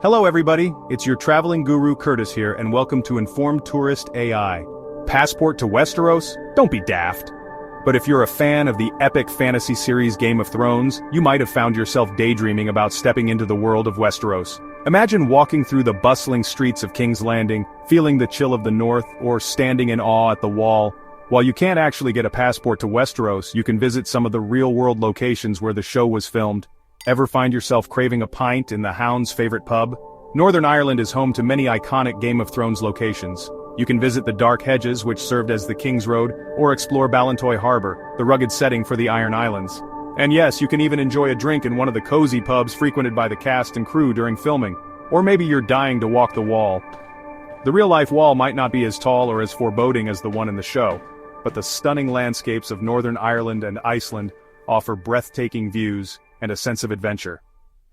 Hello everybody, it's your traveling guru Curtis here and welcome to InformedTouristA.I. Passport to Westeros? Don't be daft. But if you're a fan of the epic fantasy series Game of Thrones, you might have found yourself daydreaming about stepping into the world of Westeros. Imagine walking through the bustling streets of King's Landing, feeling the chill of the north, or standing in awe at the Wall. While you can't actually get a passport to Westeros, you can visit some of the real-world locations where the show was filmed. Ever find yourself craving a pint in the Hound's favorite pub? Northern Ireland is home to many iconic Game of Thrones locations. You can visit the Dark Hedges, which served as the King's Road, or explore Ballantoy Harbor, the rugged setting for the Iron Islands. And yes, you can even enjoy a drink in one of the cozy pubs frequented by the cast and crew during filming. Or maybe you're dying to walk the Wall. The real-life Wall might not be as tall or as foreboding as the one in the show, but the stunning landscapes of Northern Ireland and Iceland offer breathtaking views and a sense of adventure.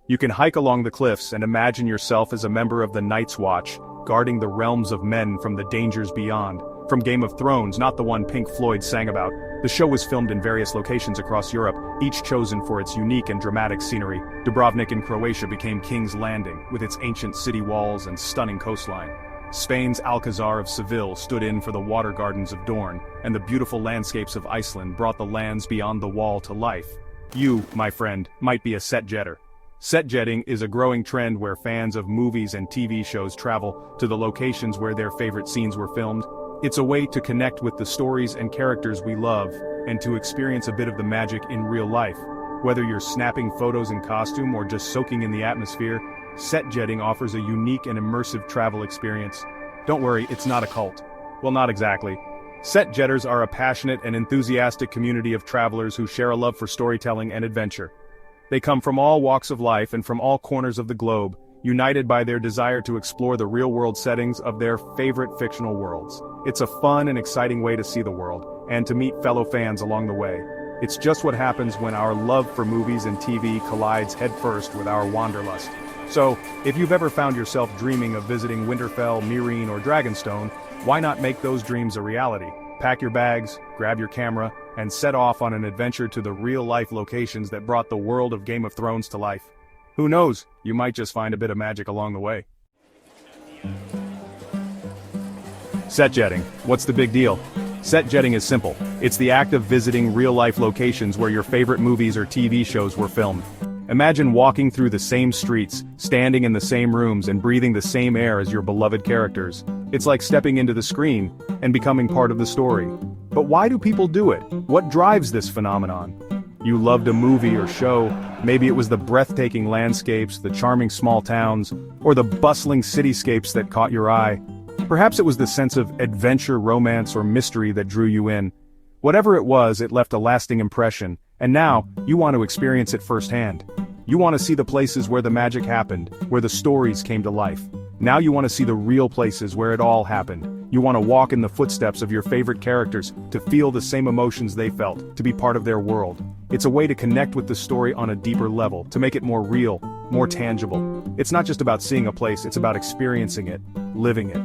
You can hike along the cliffs and imagine yourself as a member of the Night's Watch, guarding the realms of men from the dangers beyond. From Game of Thrones, not the one Pink Floyd sang about, the show was filmed in various locations across Europe, each chosen for its unique and dramatic scenery. Dubrovnik in Croatia became King's Landing, with its ancient city walls and stunning coastline. Spain's Alcazar of Seville stood in for the water gardens of Dorne, and the beautiful landscapes of Iceland brought the lands beyond the Wall to life. You, my friend, might be a set jetter. Set jetting is a growing trend where fans of movies and TV shows travel to the locations where their favorite scenes were filmed. It's a way to connect with the stories and characters we love, and to experience a bit of the magic in real life. Whether you're snapping photos in costume or just soaking in the atmosphere, set jetting offers a unique and immersive travel experience. Don't worry, it's not a cult. Well, not exactly. Set jetters are a passionate and enthusiastic community of travelers who share a love for storytelling and adventure. They come from all walks of life and from all corners of the globe, united by their desire to explore the real-world settings of their favorite fictional worlds. It's a fun and exciting way to see the world, and to meet fellow fans along the way. It's just what happens when our love for movies and TV collides headfirst with our wanderlust. So, if you've ever found yourself dreaming of visiting Winterfell, Meereen, or Dragonstone, why not make those dreams a reality? Pack your bags, grab your camera, and set off on an adventure to the real-life locations that brought the world of Game of Thrones to life. Who knows, you might just find a bit of magic along the way. Set jetting. What's the big deal? Set jetting is simple. It's the act of visiting real-life locations where your favorite movies or TV shows were filmed. Imagine walking through the same streets, standing in the same rooms and breathing the same air as your beloved characters. It's like stepping into the screen and becoming part of the story. But why do people do it? What drives this phenomenon? You loved a movie or show, maybe it was the breathtaking landscapes, the charming small towns, or the bustling cityscapes that caught your eye. Perhaps it was the sense of adventure, romance, or mystery that drew you in. Whatever it was, it left a lasting impression, and now, you want to experience it firsthand. You want to see the places where the magic happened, where the stories came to life. Now you want to see the real places where it all happened. You want to walk in the footsteps of your favorite characters, to feel the same emotions they felt, to be part of their world. It's a way to connect with the story on a deeper level, to make it more real, more tangible. It's not just about seeing a place, it's about experiencing it, living it.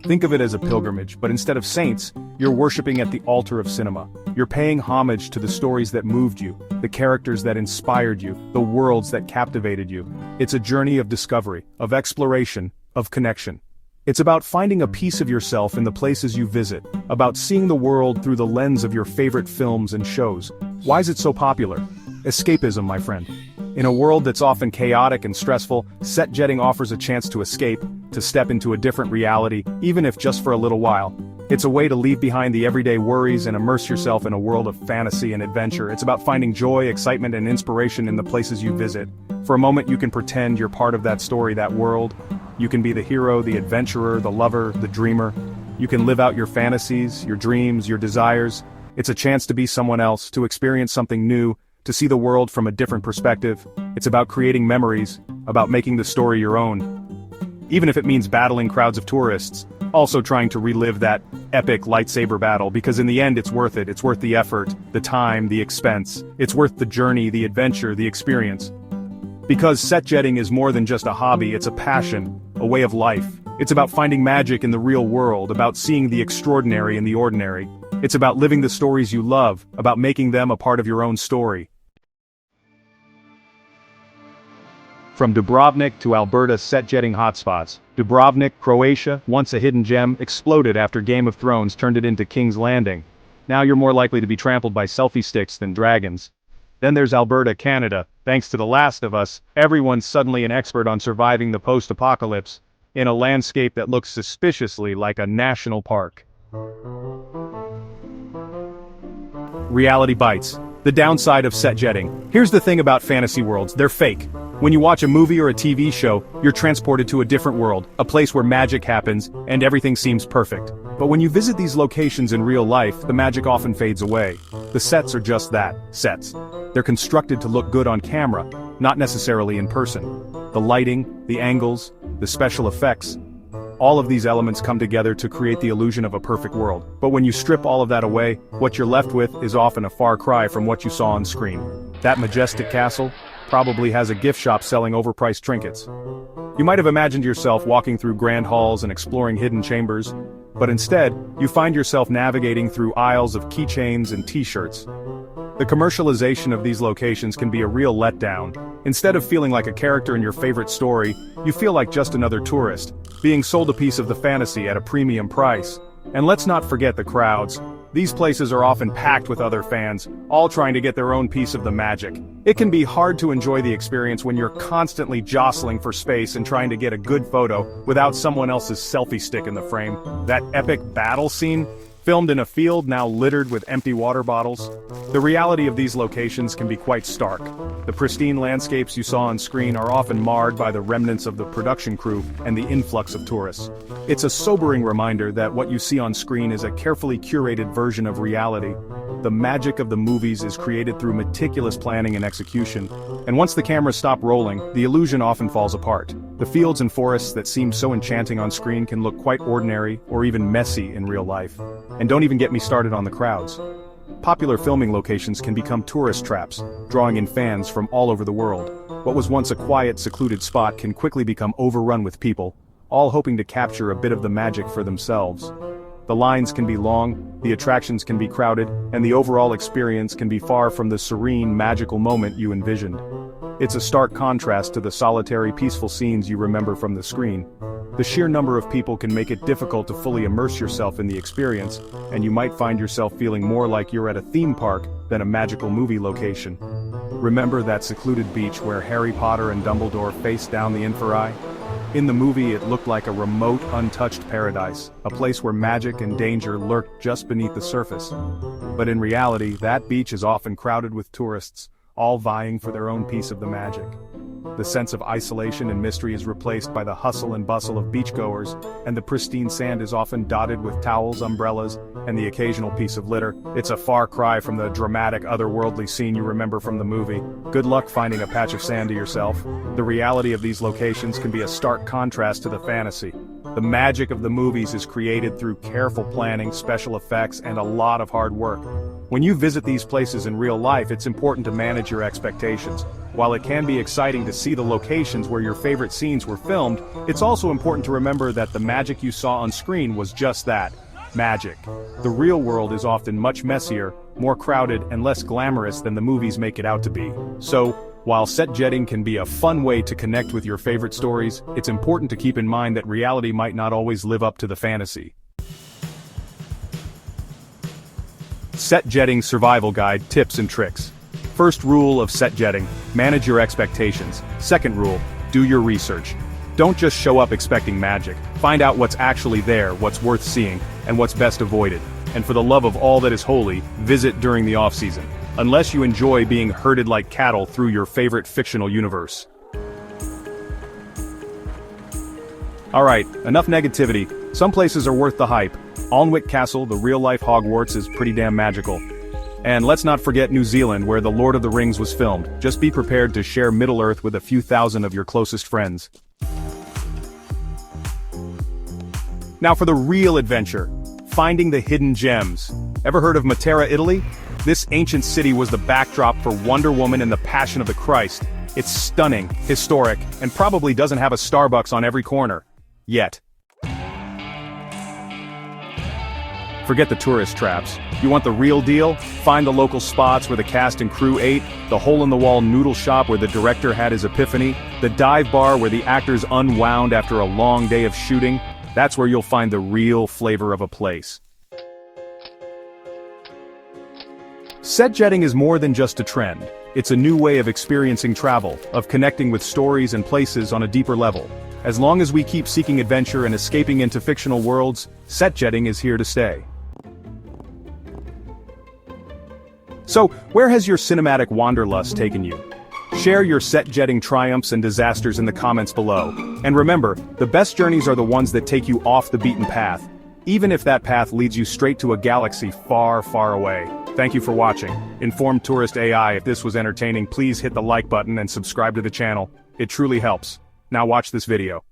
Think of it as a pilgrimage, but instead of saints, you're worshipping at the altar of cinema. You're paying homage to the stories that moved you, the characters that inspired you, the worlds that captivated you. It's a journey of discovery, of exploration, of connection. It's about finding a piece of yourself in the places you visit, about seeing the world through the lens of your favorite films and shows. Why is it so popular? Escapism, my friend. In a world that's often chaotic and stressful, set jetting offers a chance to escape, to step into a different reality, even if just for a little while. It's a way to leave behind the everyday worries and immerse yourself in a world of fantasy and adventure. It's about finding joy, excitement, and inspiration in the places you visit. For a moment you can pretend you're part of that story, that world. You can be the hero, the adventurer, the lover, the dreamer. You can live out your fantasies, your dreams, your desires. It's a chance to be someone else, to experience something new, to see the world from a different perspective. It's about creating memories, about making the story your own. Even if it means battling crowds of tourists, also trying to relive that epic lightsaber battle, because in the end it's worth it. It's worth the effort, the time, the expense. It's worth the journey, the adventure, the experience. Because set jetting is more than just a hobby, it's a passion, a way of life. It's about finding magic in the real world, about seeing the extraordinary in the ordinary. It's about living the stories you love, about making them a part of your own story. From Dubrovnik to Alberta set-jetting hotspots, Dubrovnik, Croatia, once a hidden gem, exploded after Game of Thrones turned it into King's Landing. Now you're more likely to be trampled by selfie sticks than dragons. Then there's Alberta, Canada. Thanks to The Last of Us, everyone's suddenly an expert on surviving the post-apocalypse, in a landscape that looks suspiciously like a national park. Reality bites. The downside of set jetting. Here's the thing about fantasy worlds, they're fake. When you watch a movie or a TV show, you're transported to a different world, a place where magic happens, and everything seems perfect. But when you visit these locations in real life, the magic often fades away. The sets are just that, sets. They're constructed to look good on camera, not necessarily in person. The lighting, the angles, the special effects, all of these elements come together to create the illusion of a perfect world. But when you strip all of that away, what you're left with is often a far cry from what you saw on screen. That majestic castle probably has a gift shop selling overpriced trinkets. You might have imagined yourself walking through grand halls and exploring hidden chambers, but instead, you find yourself navigating through aisles of keychains and t-shirts. The commercialization of these locations can be a real letdown. Instead of feeling like a character in your favorite story, you feel like just another tourist, being sold a piece of the fantasy at a premium price. And let's not forget the crowds. These places are often packed with other fans, all trying to get their own piece of the magic. It can be hard to enjoy the experience when you're constantly jostling for space and trying to get a good photo without someone else's selfie stick in the frame. That epic battle scene, filmed in a field now littered with empty water bottles. The reality of these locations can be quite stark. The pristine landscapes you saw on screen are often marred by the remnants of the production crew and the influx of tourists. It's a sobering reminder that what you see on screen is a carefully curated version of reality. The magic of the movies is created through meticulous planning and execution, and once the cameras stop rolling, the illusion often falls apart. The fields and forests that seem so enchanting on screen can look quite ordinary or even messy in real life. And don't even get me started on the crowds. Popular filming locations can become tourist traps, drawing in fans from all over the world. What was once a quiet, secluded spot can quickly become overrun with people, all hoping to capture a bit of the magic for themselves. The lines can be long, the attractions can be crowded, and the overall experience can be far from the serene, magical moment you envisioned. It's a stark contrast to the solitary, peaceful scenes you remember from the screen. The sheer number of people can make it difficult to fully immerse yourself in the experience, and you might find yourself feeling more like you're at a theme park than a magical movie location. Remember that secluded beach where Harry Potter and Dumbledore faced down the Inferi? In the movie, it looked like a remote, untouched paradise, a place where magic and danger lurked just beneath the surface. But in reality, that beach is often crowded with tourists, all vying for their own piece of the magic. The sense of isolation and mystery is replaced by the hustle and bustle of beachgoers, and the pristine sand is often dotted with towels, umbrellas, and the occasional piece of litter. It's a far cry from the dramatic, otherworldly scene you remember from the movie. Good luck finding a patch of sand to yourself. The reality of these locations can be a stark contrast to the fantasy. The magic of the movies is created through careful planning, special effects, and a lot of hard work. When you visit these places in real life, it's important to manage your expectations. While it can be exciting to see the locations where your favorite scenes were filmed, it's also important to remember that the magic you saw on screen was just that, magic. The real world is often much messier, more crowded, and less glamorous than the movies make it out to be. So, while set jetting can be a fun way to connect with your favorite stories, it's important to keep in mind that reality might not always live up to the fantasy. Set jetting survival guide, tips and tricks. First rule of set jetting, manage your expectations. Second rule, do your research. Don't just show up expecting magic. Find out what's actually there, what's worth seeing, and what's best avoided. And for the love of all that is holy, visit during the off-season. Unless you enjoy being herded like cattle through your favorite fictional universe. Alright, enough negativity. Some places are worth the hype. Alnwick Castle, the real-life Hogwarts, is pretty damn magical. And let's not forget New Zealand, where The Lord of the Rings was filmed. Just be prepared to share Middle-earth with a few thousand of your closest friends. Now for the real adventure, finding the hidden gems. Ever heard of Matera, Italy? This ancient city was the backdrop for Wonder Woman and the Passion of the Christ. It's stunning, historic, and probably doesn't have a Starbucks on every corner. Yet. Forget the tourist traps. You want the real deal? Find the local spots where the cast and crew ate, the hole-in-the-wall noodle shop where the director had his epiphany, the dive bar where the actors unwound after a long day of shooting. That's where you'll find the real flavor of a place. Set jetting is more than just a trend. It's a new way of experiencing travel, of connecting with stories and places on a deeper level. As long as we keep seeking adventure and escaping into fictional worlds, set jetting is here to stay. So, where has your cinematic wanderlust taken you? Share your set jetting triumphs and disasters in the comments below. And remember, the best journeys are the ones that take you off the beaten path, even if that path leads you straight to a galaxy far, far away. Thank you for watching. InformedTouristA.I. If this was entertaining, please hit the like button and subscribe to the channel. It truly helps. Now watch this video.